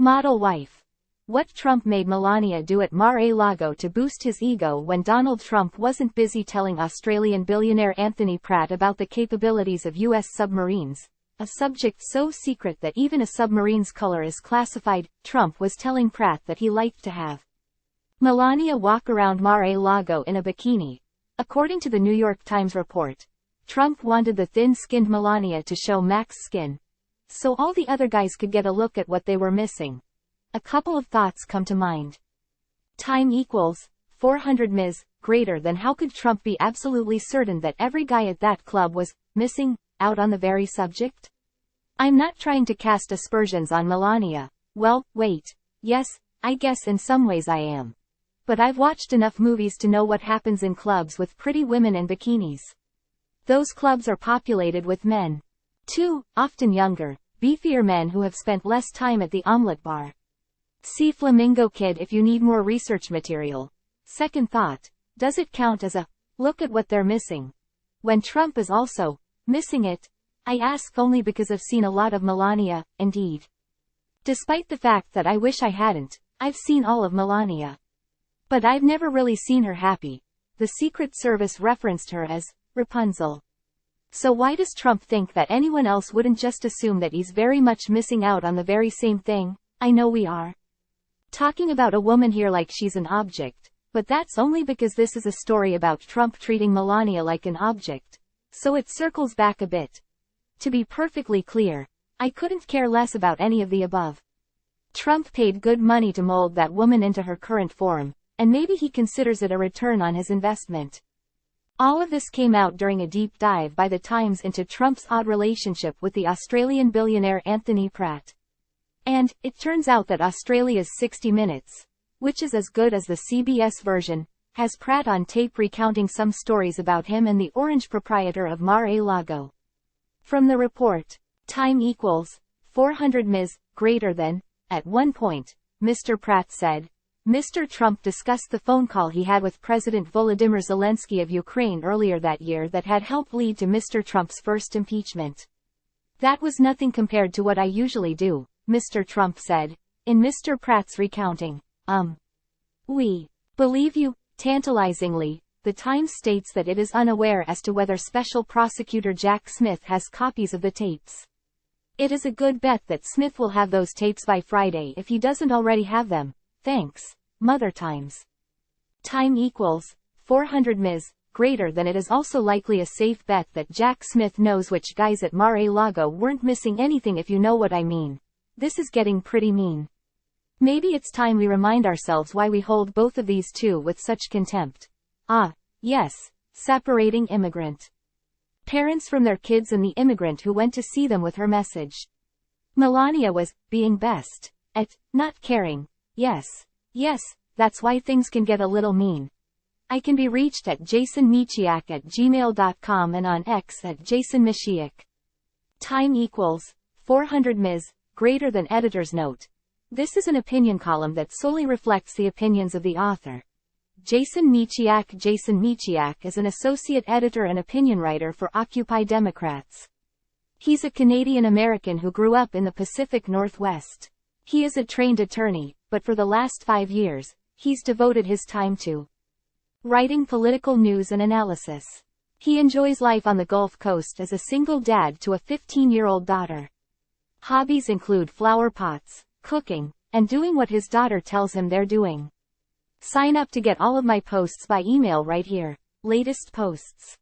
Model wife. What Trump made Melania do at Mar-a-Lago to boost his ego when Donald Trump wasn't busy telling Australian billionaire Anthony Pratt about the capabilities of U.S. submarines, a subject so secret that even a submarine's color is classified. Trump was telling Pratt that he liked to have Melania walk around Mar-a-Lago in a bikini. According to the New York Times report, Trump wanted the thin-skinned Melania to show max skin, so all the other guys could get a look at what they were missing. A couple of thoughts come to mind. Time equals 400 ms. Greater than how could Trump be absolutely certain that every guy at that club was missing out on the very subject? I'm not trying to cast aspersions on Melania. Well, wait. Yes, I guess in some ways I am. But I've watched enough movies to know what happens in clubs with pretty women and bikinis. Those clubs are populated with men. Too, often younger, beefier men who have spent less time at the omelet bar. See Flamingo Kid if you need more research material. Second thought, does it count as a look at what they're missing when Trump is also missing it? I ask only because I've seen a lot of Melania, indeed. Despite the fact that I wish I hadn't, I've seen all of Melania. But I've never really seen her happy. The Secret Service referenced her as Rapunzel. So why does Trump think that anyone else wouldn't just assume that he's very much missing out on the very same thing? I know we are talking about a woman here like she's an object, but that's only because this is a story about Trump treating Melania like an object, so it circles back a bit. To be perfectly clear, I couldn't care less about any of the above. Trump paid good money to mold that woman into her current form, and maybe he considers it a return on his investment. All of this came out during a deep dive by the Times into Trump's odd relationship with the Australian billionaire Anthony Pratt. And, it turns out that Australia's 60 Minutes, which is as good as the CBS version, has Pratt on tape recounting some stories about him and the orange proprietor of Mar-a-Lago. From the report, time equals 400 ms. Greater than. At one point, Mr. Pratt said, Mr. Trump discussed the phone call he had with President Volodymyr Zelensky of Ukraine earlier that year that had helped lead to Mr. Trump's first impeachment. That was nothing compared to what I usually do, Mr. Trump said, in Mr. Pratt's recounting. We believe you. Tantalizingly, the Times states that it is unaware as to whether Special Prosecutor Jack Smith has copies of the tapes. It is a good bet that Smith will have those tapes by Friday if he doesn't already have them. Thanks, Mother Times. Time equals 400 ms. Greater than. It is also likely a safe bet that Jack Smith knows which guys at Mar-a-Lago weren't missing anything, if you know what I mean. This is getting pretty mean. Maybe it's time we remind ourselves why we hold both of these two with such contempt. Yes, separating immigrant parents from their kids and the immigrant who went to see them with her message. Melania was being best at not caring. Yes, that's why things can get a little mean. I can be reached at jasonmichiak@gmail.com and on X at jasonmichiak. Time equals 400 ms. Greater than. Editor's note. This is an opinion column that solely reflects the opinions of the author. Jason Michiak is an associate editor and opinion writer for Occupy Democrats. He's a Canadian-American who grew up in the Pacific Northwest. He is a trained attorney, but for the last 5 years, he's devoted his time to writing political news and analysis. He enjoys life on the Gulf Coast as a single dad to a 15-year-old daughter. Hobbies include flower pots, cooking, and doing what his daughter tells him they're doing. Sign up to get all of my posts by email right here. Latest posts.